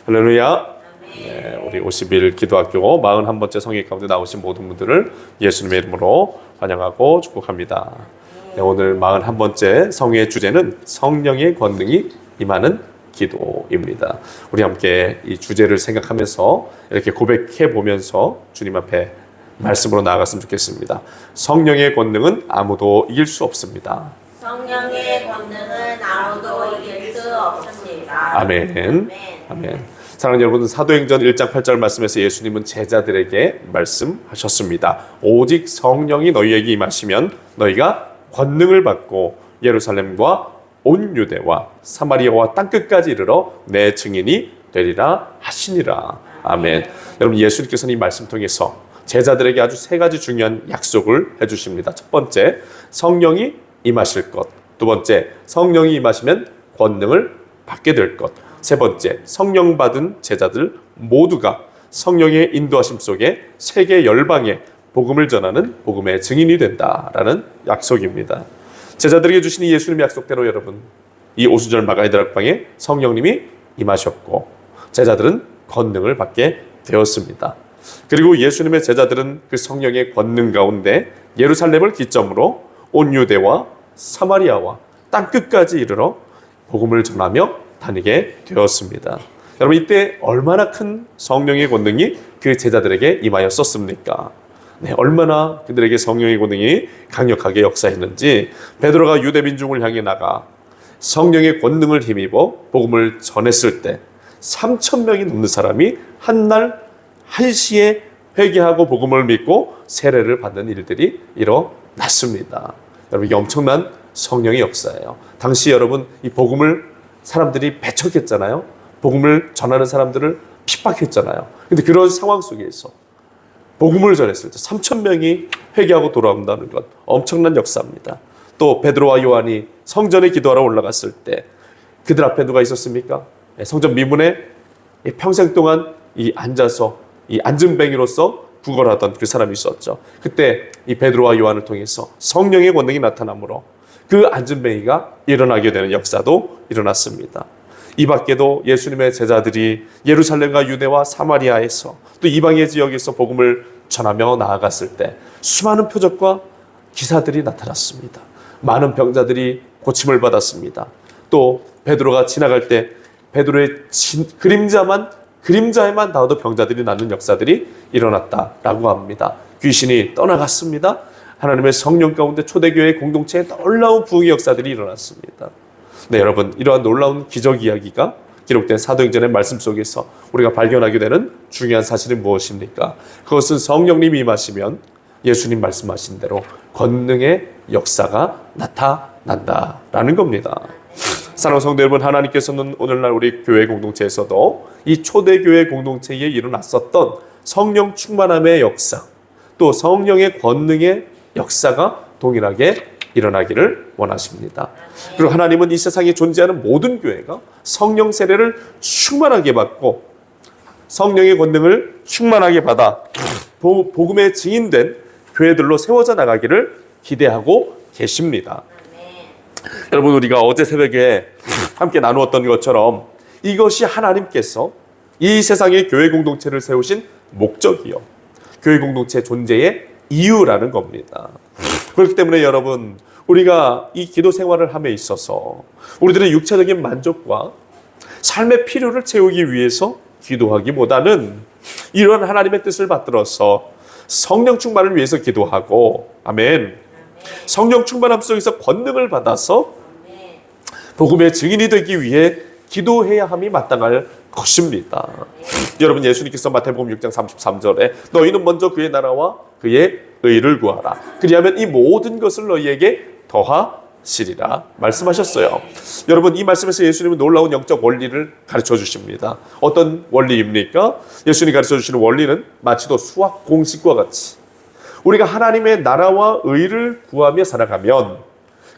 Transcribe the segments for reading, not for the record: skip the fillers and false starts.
할렐루야. 네, 우리 51 기도학교 41번째 성회 가운데 나오신 모든 분들을 예수님의 이름으로 환영하고 축복합니다. 네, 오늘 41번째 성회의 주제는 성령의 권능이 임하는 기도입니다. 우리 함께 이 주제를 생각하면서 이렇게 고백해 보면서 주님 앞에 말씀으로 나아갔으면 좋겠습니다. 성령의 권능은 아무도 이길 수 없습니다. 성령의 권능은 아무도 이길 수 없습니다. 아멘. 아멘. 사랑하는 여러분, 사도행전 1장 8절 말씀에서 예수님은 제자들에게 말씀하셨습니다. 오직 성령이 너희에게 임하시면 너희가 권능을 받고 예루살렘과 온 유대와 사마리아와 땅끝까지 이르러 내 증인이 되리라 하시니라. 아멘. 여러분, 예수님께서는 이 말씀 통해서 제자들에게 아주 세 가지 중요한 약속을 해주십니다. 첫 번째, 성령이 임하실 것. 두 번째, 성령이 임하시면 권능을 받게 될 것. 세 번째, 성령 받은 제자들 모두가 성령의 인도하심 속에 세계 열방에 복음을 전하는 복음의 증인이 된다라는 약속입니다. 제자들에게 주신 이 예수님의 약속대로 여러분, 이 오순절 마가이드락방에 성령님이 임하셨고 제자들은 권능을 받게 되었습니다. 그리고 예수님의 제자들은 그 성령의 권능 가운데 예루살렘을 기점으로 온 유대와 사마리아와 땅끝까지 이르러 복음을 전하며 다니게 되었습니다. 여러분, 이때 얼마나 큰 성령의 권능이 그 제자들에게 임하였었습니까? 네, 얼마나 그들에게 성령의 권능이 강력하게 역사했는지 베드로가 유대 민중을 향해 나가 성령의 권능을 힘입어 복음을 전했을 때 3,000명이 넘는 사람이 한날 한시에 회개하고 복음을 믿고 세례를 받는 일들이 일어났습니다. 여러분, 이게 엄청난 성령의 역사예요. 당시 여러분, 이 복음을 사람들이 배척했잖아요. 복음을 전하는 사람들을 핍박했잖아요. 근데 그런 상황 속에서 복음을 전했을 때 3,000명이 회개하고 돌아온다는 것, 엄청난 역사입니다. 또 베드로와 요한이 성전에 기도하러 올라갔을 때 그들 앞에 누가 있었습니까? 성전 미문에 평생 동안 앉아서 안전뱅이로서 구걸하던 그 사람이 있었죠. 그때 이 베드로와 요한을 통해서 성령의 권능이 나타나므로 그 안전뱅이가 일어나게 되는 역사도 일어났습니다. 이 밖에도 예수님의 제자들이 예루살렘과 유대와 사마리아에서 또 이방의 지역에서 복음을 전하며 나아갔을 때 수많은 표적과 기사들이 나타났습니다. 많은 병자들이 고침을 받았습니다. 또 베드로가 지나갈 때 베드로의 그림자에만 닿아도 병자들이 낫는 역사들이 일어났다라고 합니다. 귀신이 떠나갔습니다. 하나님의 성령 가운데 초대교회 공동체에 놀라운 부흥의 역사들이 일어났습니다. 네, 여러분, 이러한 놀라운 기적 이야기가 기록된 사도행전의 말씀 속에서 우리가 발견하게 되는 중요한 사실은 무엇입니까? 그것은 성령님이 임하시면 예수님 말씀하신 대로 권능의 역사가 나타난다라는 겁니다. 사랑하는 성도 여러분, 하나님께서는 오늘날 우리 교회 공동체에서도 이 초대교회 공동체에 일어났었던 성령 충만함의 역사, 또 성령의 권능의 역사가 동일하게 일어나기를 원하십니다. 그리고 하나님은 이 세상에 존재하는 모든 교회가 성령 세례를 충만하게 받고 성령의 권능을 충만하게 받아 복음의 증인된 교회들로 세워져 나가기를 기대하고 계십니다. 여러분, 우리가 어제 새벽에 함께 나누었던 것처럼 이것이 하나님께서 이 세상의 교회 공동체를 세우신 목적이요, 교회 공동체 존재의 이유라는 겁니다. 그렇기 때문에 여러분, 우리가 이 기도 생활을 함에 있어서 우리들의 육체적인 만족과 삶의 필요를 채우기 위해서 기도하기보다는 이런 하나님의 뜻을 받들어서 성령 충만을 위해서 기도하고, 아멘, 성령 충만함 속에서 권능을 받아서 복음의 증인이 되기 위해 기도해야 함이 마땅할 것입니다. 여러분, 예수님께서 마태복음 6장 33절에 너희는 먼저 그의 나라와 그의 의를 구하라. 그리하면 이 모든 것을 너희에게 더하시리라 말씀하셨어요. 여러분, 이 말씀에서 예수님은 놀라운 영적 원리를 가르쳐 주십니다. 어떤 원리입니까? 예수님이 가르쳐 주시는 원리는 마치도 수학 공식과 같이 우리가 하나님의 나라와 의를 구하며 살아가면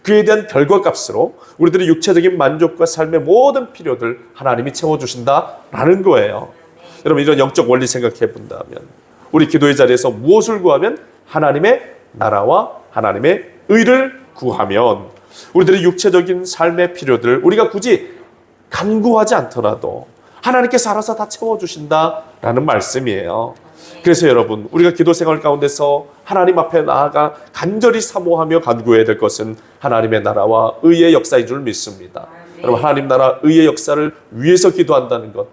그에 대한 결과값으로 우리들의 육체적인 만족과 삶의 모든 필요들 하나님이 채워주신다라는 거예요. 여러분, 이런 영적 원리 생각해 본다면 우리 기도의 자리에서 무엇을 구하면 하나님의 나라와 하나님의 의를 구하면 우리들의 육체적인 삶의 필요들 우리가 굳이 간구하지 않더라도 하나님께서 알아서 다 채워주신다라는 말씀이에요. 그래서 여러분, 우리가 기도 생활 가운데서 하나님 앞에 나아가 간절히 사모하며 간구해야 될 것은 하나님의 나라와 의의 역사인 줄 믿습니다. 여러분, 하나님 나라 의의 역사를 위해서 기도한다는 것,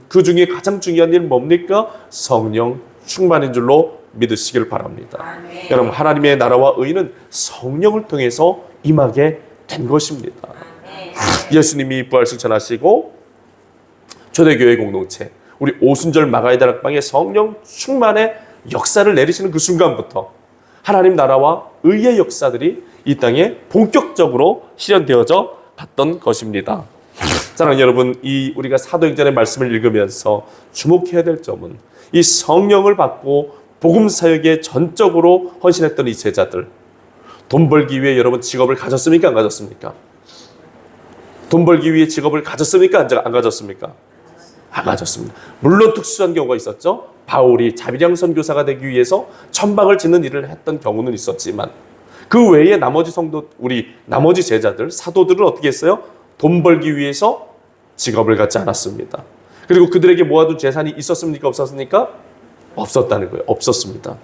그 중에 가장 중요한 일 뭡니까? 성령 충만인 줄로 믿으시길 바랍니다. 여러분, 하나님의 나라와 의는 성령을 통해서 임하게 된 것입니다. 예수님이 부활승천하시고 초대교회 공동체, 우리 오순절 마가의 다락방에 성령 충만의 역사를 내리시는 그 순간부터 하나님 나라와 의의 역사들이 이 땅에 본격적으로 실현되어져 봤던 것입니다. 사랑하는 여러분, 우리가 사도행전의 말씀을 읽으면서 주목해야 될 점은 이 성령을 받고 복음 사역에 전적으로 헌신했던 이 제자들, 돈 벌기 위해 여러분 직업을 가졌습니까? 안 가졌습니까? 돈 벌기 위해 직업을 가졌습니까? 안 가졌습니까? 안 가졌습니다. 물론 특수한 경우가 있었죠. 바울이 자비량 선교사가 되기 위해서 천방을 짓는 일을 했던 경우는 있었지만 그 외에 나머지 성도, 우리 나머지 제자들, 사도들은 어떻게 했어요? 돈 벌기 위해서 직업을 갖지 않았습니다. 그리고 그들에게 모아둔 재산이 있었습니까? 없었습니까? 없었다는 거예요. 없었습니다.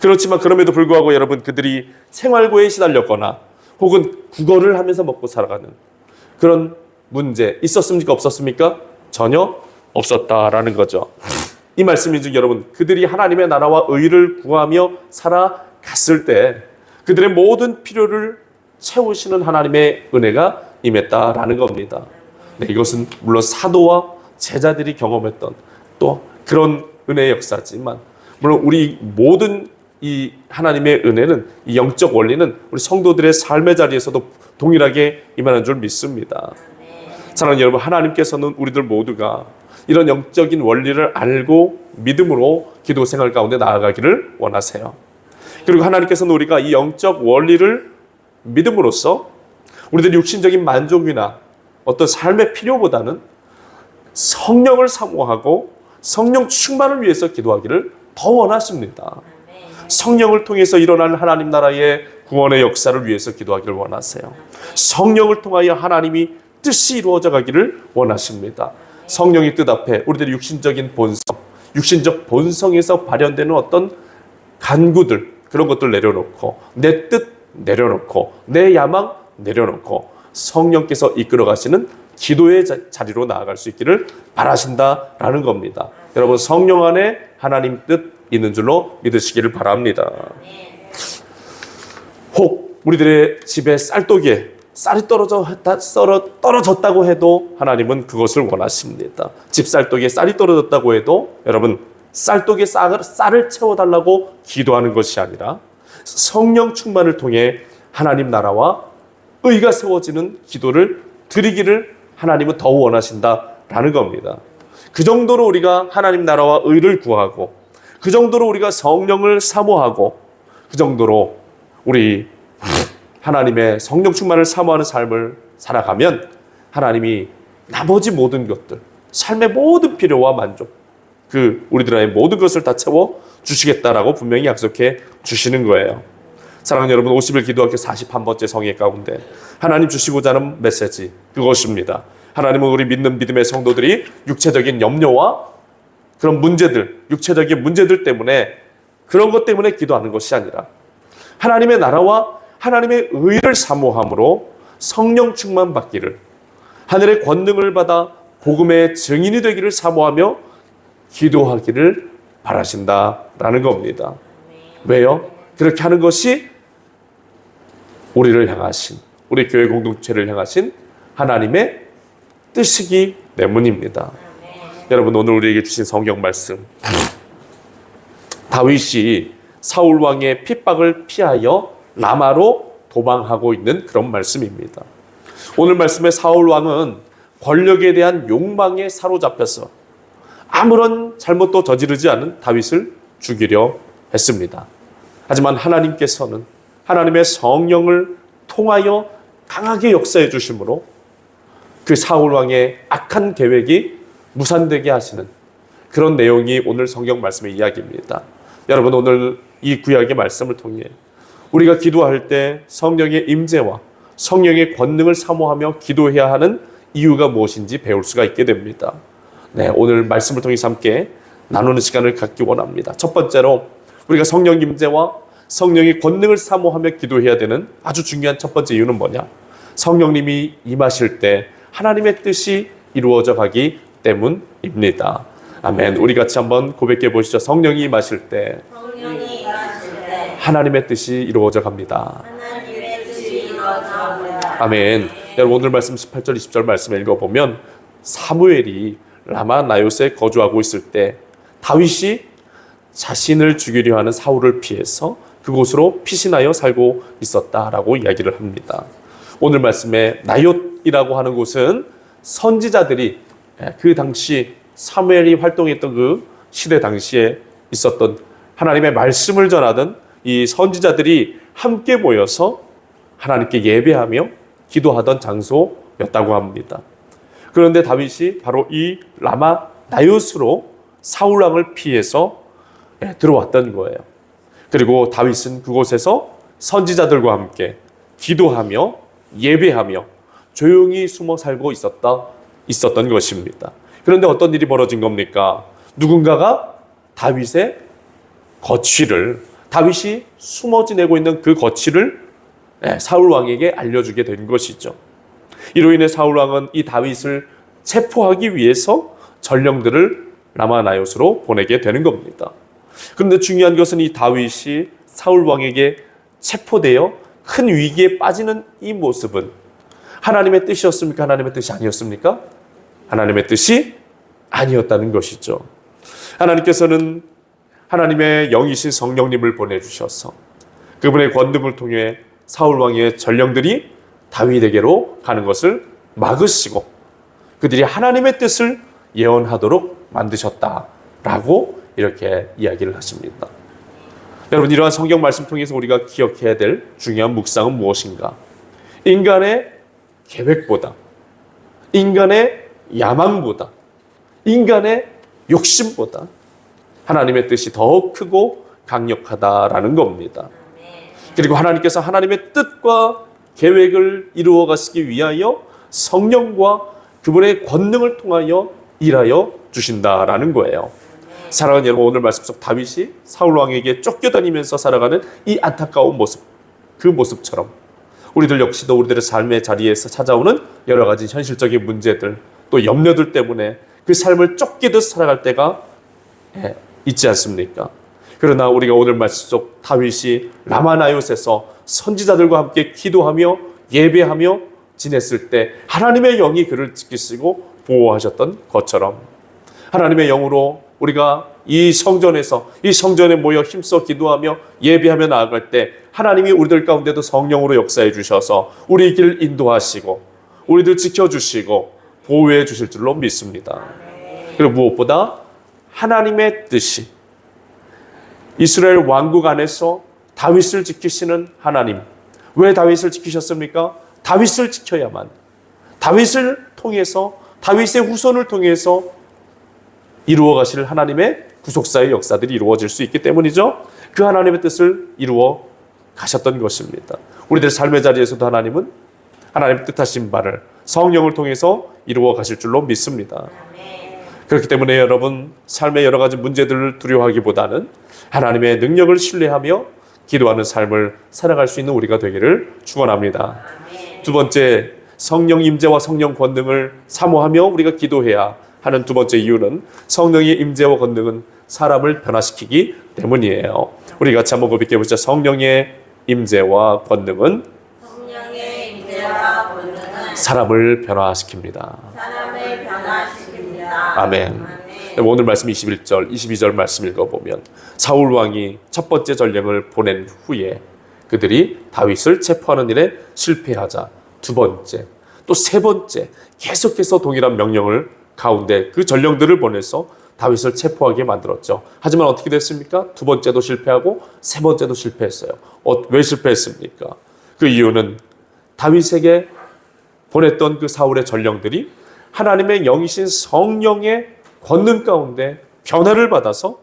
그렇지만 그럼에도 불구하고 여러분, 그들이 생활고에 시달렸거나 혹은 국어를 하면서 먹고 살아가는 그런 문제 있었습니까? 없었습니까? 전혀 없었다라는 거죠. 이 말씀인 즉 여러분, 그들이 하나님의 나라와 의를 구하며 살아갔을 때 그들의 모든 필요를 채우시는 하나님의 은혜가 임했다라는 겁니다. 네, 이것은 물론 사도와 제자들이 경험했던 또 그런 은혜의 역사지만 물론 우리 모든 이 하나님의 은혜는, 이 영적 원리는 우리 성도들의 삶의 자리에서도 동일하게 임하는 줄 믿습니다. 사랑하는 여러분, 하나님께서는 우리들 모두가 이런 영적인 원리를 알고 믿음으로 기도 생활 가운데 나아가기를 원하세요. 그리고 하나님께서는 우리가 이 영적 원리를 믿음으로써 우리들의 육신적인 만족이나 어떤 삶의 필요보다는 성령을 사모하고 성령 충만을 위해서 기도하기를 더 원하십니다. 성령을 통해서 일어나는 하나님 나라의 구원의 역사를 위해서 기도하기를 원하세요. 성령을 통하여 하나님이 뜻이 이루어져 가기를 원하십니다. 성령의 뜻 앞에 우리들의 육신적인 본성, 육신적 본성에서 발현되는 어떤 간구들, 그런 것들 내려놓고 내 뜻 내려놓고 내 야망 내려놓고 성령께서 이끌어 가시는 기도의 자리로 나아갈 수 있기를 바라신다라는 겁니다. 여러분, 성령 안에 하나님 뜻 있는 줄로 믿으시기를 바랍니다. 혹 우리들의 집에 쌀독에 쌀이 떨어졌다고 해도 하나님은 그것을 원하십니다. 집 쌀독에 쌀이 떨어졌다고 해도 여러분, 쌀독에 쌀을 채워달라고 기도하는 것이 아니라 성령 충만을 통해 하나님 나라와 의가 세워지는 기도를 드리기를 하나님은 더 원하신다라는 겁니다. 그 정도로 우리가 하나님 나라와 의를 구하고 그 정도로 우리가 성령을 사모하고 그 정도로 우리 하나님의 성령 충만을 사모하는 삶을 살아가면 하나님이 나머지 모든 것들, 삶의 모든 필요와 만족, 우리들의 모든 것을 다 채워 주시겠다라고 분명히 약속해 주시는 거예요. 사랑하는 여러분, 50일 기도학교 41번째 성회 가운데 하나님 주시고자 하는 메시지, 그것입니다. 하나님은 우리 믿는 믿음의 성도들이 육체적인 염려와 그런 문제들, 육체적인 문제들 때문에 그런 것 때문에 기도하는 것이 아니라 하나님의 나라와 하나님의 의를 사모함으로 성령 충만 받기를, 하늘의 권능을 받아 복음의 증인이 되기를 사모하며 기도하기를 바라신다라는 겁니다. 왜요? 그렇게 하는 것이 우리를 향하신, 우리 교회 공동체를 향하신 하나님의 뜻이기 때문입니다. 여러분, 오늘 우리에게 주신 성경 말씀, 다윗이 사울 왕의 핍박을 피하여 라마로 도망하고 있는 그런 말씀입니다. 오늘 말씀의 사울 왕은 권력에 대한 욕망에 사로잡혀서 아무런 잘못도 저지르지 않은 다윗을 죽이려 했습니다. 하지만 하나님께서는 하나님의 성령을 통하여 강하게 역사해 주심으로 그 사울 왕의 악한 계획이 무산되게 하시는 그런 내용이 오늘 성경 말씀의 이야기입니다. 여러분, 오늘 이 구약의 말씀을 통해 우리가 기도할 때 성령의 임재와 성령의 권능을 사모하며 기도해야 하는 이유가 무엇인지 배울 수가 있게 됩니다. 네, 오늘 말씀을 통해서 함께 나누는 시간을 갖기 원합니다. 첫 번째로 우리가 성령 임재와 성령의 권능을 사모하며 기도해야 되는 아주 중요한 첫 번째 이유는 뭐냐? 성령님이 임하실 때 하나님의 뜻이 이루어져 가기 때문입니다. 아멘. 우리 같이 한번 고백해 보시죠. 성령이 임하실 때 성령이 임하실 때 하나님의 뜻이 이루어져 갑니다. 하나님의 뜻이 이루어져 갑니다. 아멘. 여러분 오늘 말씀 18절 20절 말씀 읽어보면 사무엘이 라마 나요스에 거주하고 있을 때 다윗이 자신을 죽이려 하는 사울을 피해서 그곳으로 피신하여 살고 있었다라고 이야기를 합니다. 오늘 말씀에 나요이라고 하는 곳은 선지자들이 그 당시 사무엘이 활동했던 그 시대 당시에 있었던 하나님의 말씀을 전하던 이 선지자들이 함께 모여서 하나님께 예배하며 기도하던 장소였다고 합니다. 그런데 다윗이 바로 이 라마 나요스로 사울 왕을 피해서 들어왔던 거예요. 그리고 다윗은 그곳에서 선지자들과 함께 기도하며 예배하며 조용히 숨어 살고 있었던 것입니다. 그런데 어떤 일이 벌어진 겁니까? 누군가가 다윗의 거취를, 다윗이 숨어 지내고 있는 그 거취를 사울 왕에게 알려주게 된 것이죠. 이로 인해 사울 왕은 이 다윗을 체포하기 위해서 전령들을 라마나요스로 보내게 되는 겁니다. 그런데 중요한 것은 이 다윗이 사울 왕에게 체포되어 큰 위기에 빠지는 이 모습은 하나님의 뜻이었습니까? 하나님의 뜻이 아니었습니까? 하나님의 뜻이 아니었다는 것이죠. 하나님께서는 하나님의 영이신 성령님을 보내주셔서 그분의 권능을 통해 사울 왕의 전령들이 다윗에게로 가는 것을 막으시고 그들이 하나님의 뜻을 예언하도록 만드셨다라고 이렇게 이야기를 하십니다. 여러분 이러한 성경 말씀 통해서 우리가 기억해야 될 중요한 묵상은 무엇인가? 인간의 계획보다, 인간의 야망보다, 인간의 욕심보다 하나님의 뜻이 더 크고 강력하다라는 겁니다. 그리고 하나님께서 하나님의 뜻과 계획을 이루어 가시기 위하여 성령과 그분의 권능을 통하여 일하여 주신다라는 거예요. 사랑하는 여러분, 오늘 말씀 속 다윗이 사울 왕에게 쫓겨다니면서 살아가는 이 안타까운 모습, 그 모습처럼 우리들 역시도 우리들의 삶의 자리에서 찾아오는 여러 가지 현실적인 문제들, 또 염려들 때문에 그 삶을 쫓기듯 살아갈 때가 있지 않습니까? 그러나 우리가 오늘 말씀 속 다윗이 라마나요스에서 선지자들과 함께 기도하며 예배하며 지냈을 때 하나님의 영이 그를 지키시고 보호하셨던 것처럼 하나님의 영으로 우리가 이 성전에 모여 힘써 기도하며 예배하며 나아갈 때 하나님이 우리들 가운데도 성령으로 역사해 주셔서 우리 길 인도하시고 우리들 지켜주시고 보호해 주실 줄로 믿습니다. 그리고 무엇보다 하나님의 뜻이 이스라엘 왕국 안에서 다윗을 지키시는 하나님. 왜 다윗을 지키셨습니까? 다윗을 지켜야만, 다윗을 통해서, 다윗의 후손을 통해서 이루어 가실 하나님의 구속사의 역사들이 이루어질 수 있기 때문이죠. 그 하나님의 뜻을 이루어 가셨던 것입니다. 우리들 삶의 자리에서도 하나님은 하나님의 뜻하신 바를 성령을 통해서 이루어 가실 줄로 믿습니다. 그렇기 때문에 여러분, 삶의 여러 가지 문제들을 두려워하기보다는 하나님의 능력을 신뢰하며 기도하는 삶을 살아갈 수 있는 우리가 되기를 축원합니다. 두 번째, 성령 임재와 성령 권능을 사모하며 우리가 기도해야 하는 두 번째 이유는 성령의 임재와 권능은 사람을 변화시키기 때문이에요. 우리 같이 한번 고백해 보시죠. 성령의 임재와 권능은 사람을 변화시킵니다. 사람을 변화시킵니다. 아멘. 오늘 말씀 21절, 22절 말씀 읽어보면 사울 왕이 첫 번째 전령을 보낸 후에 그들이 다윗을 체포하는 일에 실패하자 두 번째, 또 세 번째 계속해서 동일한 명령을 가운데 그 전령들을 보내서 다윗을 체포하게 만들었죠. 하지만 어떻게 됐습니까? 두 번째도 실패하고 세 번째도 실패했어요. 왜 실패했습니까? 그 이유는 다윗에게 보냈던 그 사울의 전령들이 하나님의 영이신 성령의 권능 가운데 변화를 받아서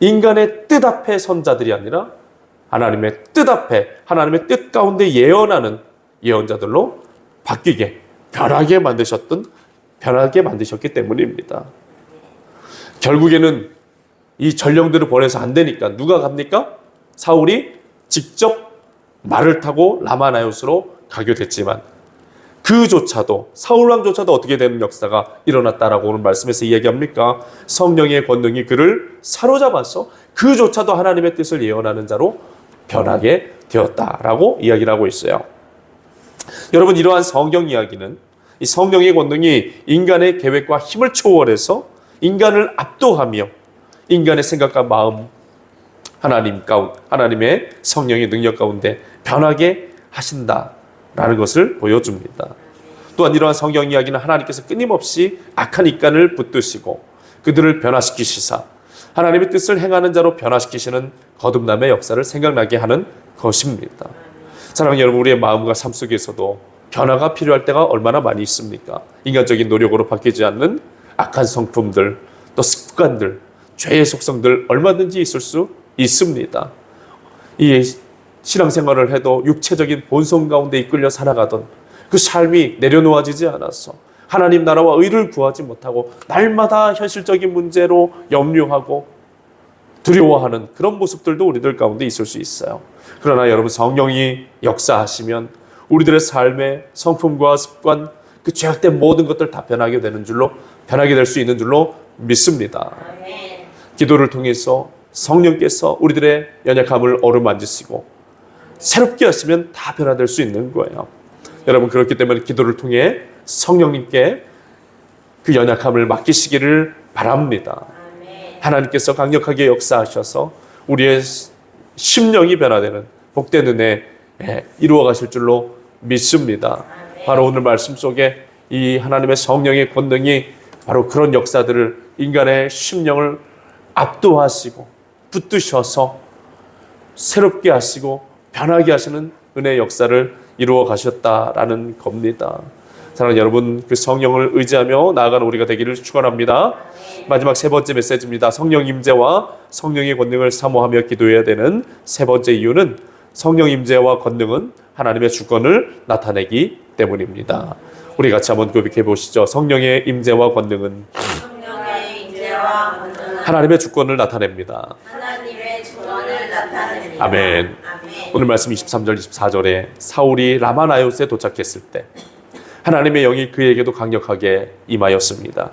인간의 뜻 앞에 선 자들이 아니라 하나님의 뜻 앞에 하나님의 뜻 가운데 예언하는 예언자들로 바뀌게 변하게 만드셨기 때문입니다. 결국에는 이 전령들을 보내서 안 되니까 누가 갑니까? 사울이 직접 말을 타고 라마나요스로 가게 됐지만 그조차도 사울왕조차도 어떻게 되는 역사가 일어났다라고 오늘 말씀에서 이야기합니까? 성령의 권능이 그를 사로잡아서 그조차도 하나님의 뜻을 예언하는 자로 변하게 되었다라고 이야기를 하고 있어요. 여러분, 이러한 성경 이야기는 이 성령의 권능이 인간의 계획과 힘을 초월해서 인간을 압도하며 인간의 생각과 마음 하나님의 성령의 능력 가운데 변하게 하신다라는 것을 보여줍니다. 또한 이러한 성경 이야기는 하나님께서 끊임없이 악한 인간을 붙드시고 그들을 변화시키시사 하나님의 뜻을 행하는 자로 변화시키시는 거듭남의 역사를 생각나게 하는 것입니다. 사랑하는 여러분, 우리의 마음과 삶 속에서도 변화가 필요할 때가 얼마나 많이 있습니까? 인간적인 노력으로 바뀌지 않는 악한 성품들, 또 습관들, 죄의 속성들 얼마든지 있을 수 있습니다. 이 신앙생활을 해도 육체적인 본성 가운데 이끌려 살아가던 그 삶이 내려놓아지지 않아서 하나님 나라와 의를 구하지 못하고 날마다 현실적인 문제로 염려하고 두려워하는 그런 모습들도 우리들 가운데 있을 수 있어요. 그러나 여러분, 성령이 역사하시면 우리들의 삶의 성품과 습관, 그 죄악된 모든 것들 다 변하게 될 수 있는 줄로 믿습니다. 기도를 통해서 성령께서 우리들의 연약함을 어루만지시고 새롭게 하시면 다 변화될 수 있는 거예요. 여러분, 그렇기 때문에 기도를 통해 성령님께 그 연약함을 맡기시기를 바랍니다. 하나님께서 강력하게 역사하셔서 우리의 심령이 변화되는 복된 은혜 이루어 가실 줄로 믿습니다. 바로 오늘 말씀 속에 이 하나님의 성령의 권능이 바로 그런 역사들을 인간의 심령을 압도하시고 붙드셔서 새롭게 하시고 변하게 하시는 은혜의 역사를 이루어 가셨다라는 겁니다. 사랑하는 여러분, 그 성령을 의지하며 나아가는 우리가 되기를 축원합니다. 마지막 세 번째 메시지입니다. 성령 임재와 성령의 권능을 사모하며 기도해야 되는 세 번째 이유는 성령 임재와 권능은 하나님의 주권을 나타내기 때문입니다. 우리 같이 한번 고백해 보시죠. 성령의 임재와 권능은 하나님의 주권을 나타냅니다. 아멘. 오늘 말씀 23절 24절에 사울이 라마나요스에 도착했을 때 하나님의 영이 그에게도 강력하게 임하였습니다.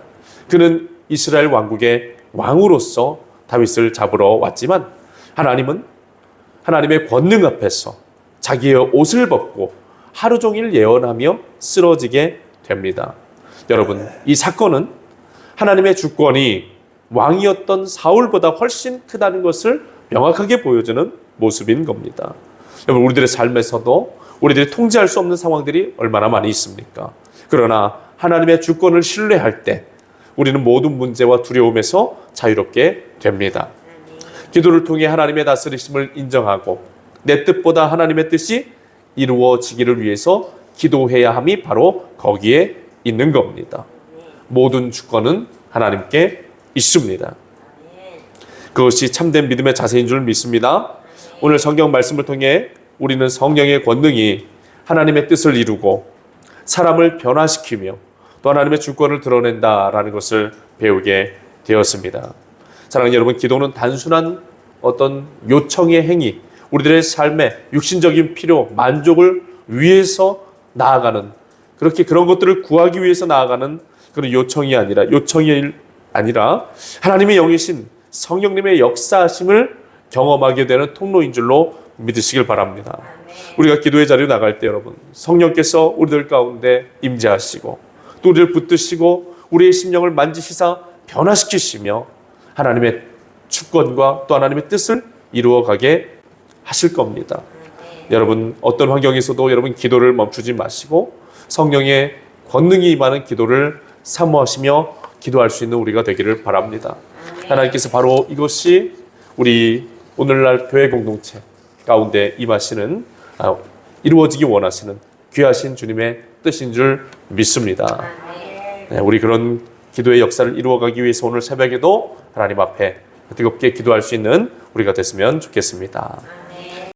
그는 이스라엘 왕국의 왕으로서 다윗을 잡으러 왔지만 하나님은 하나님의 권능 앞에서 자기의 옷을 벗고 하루 종일 예언하며 쓰러지게 됩니다. 여러분, 이 사건은 하나님의 주권이 왕이었던 사울보다 훨씬 크다는 것을 명확하게 보여주는 모습인 겁니다. 여러분, 우리들의 삶에서도 우리들이 통제할 수 없는 상황들이 얼마나 많이 있습니까? 그러나 하나님의 주권을 신뢰할 때 우리는 모든 문제와 두려움에서 자유롭게 됩니다. 기도를 통해 하나님의 다스리심을 인정하고 내 뜻보다 하나님의 뜻이 이루어지기를 위해서 기도해야 함이 바로 거기에 있는 겁니다. 모든 주권은 하나님께 있습니다. 그것이 참된 믿음의 자세인 줄 믿습니다. 오늘 성경 말씀을 통해 우리는 성령의 권능이 하나님의 뜻을 이루고 사람을 변화시키며 또 하나님의 주권을 드러낸다라는 것을 배우게 되었습니다. 사랑하는 여러분, 기도는 단순한 어떤 요청의 행위, 우리들의 삶의 육신적인 필요, 만족을 위해서 나아가는, 그렇게 그런 것들을 구하기 위해서 나아가는 그런 요청이 아니라 하나님의 영이신 성령님의 역사하심을 경험하게 되는 통로인 줄로 믿으시길 바랍니다. 우리가 기도의 자리로 나갈 때 여러분, 성령께서 우리들 가운데 임재하시고 또 우리를 붙드시고 우리의 심령을 만지시사 변화시키시며 하나님의 주권과 또 하나님의 뜻을 이루어가게 하실 겁니다. 여러분, 어떤 환경에서도 여러분 기도를 멈추지 마시고 성령의 권능이 임하는 기도를 사모하시며 기도할 수 있는 우리가 되기를 바랍니다. 하나님께서 바로 이것이 우리 오늘날 교회 공동체 가운데 임하시는 이루어지기 원하시는 귀하신 주님의 뜻인 줄 믿습니다. 네, 우리 그런 기도의 역사를 이루어가기 위해서 오늘 새벽에도 하나님 앞에 뜨겁게 기도할 수 있는 우리가 됐으면 좋겠습니다.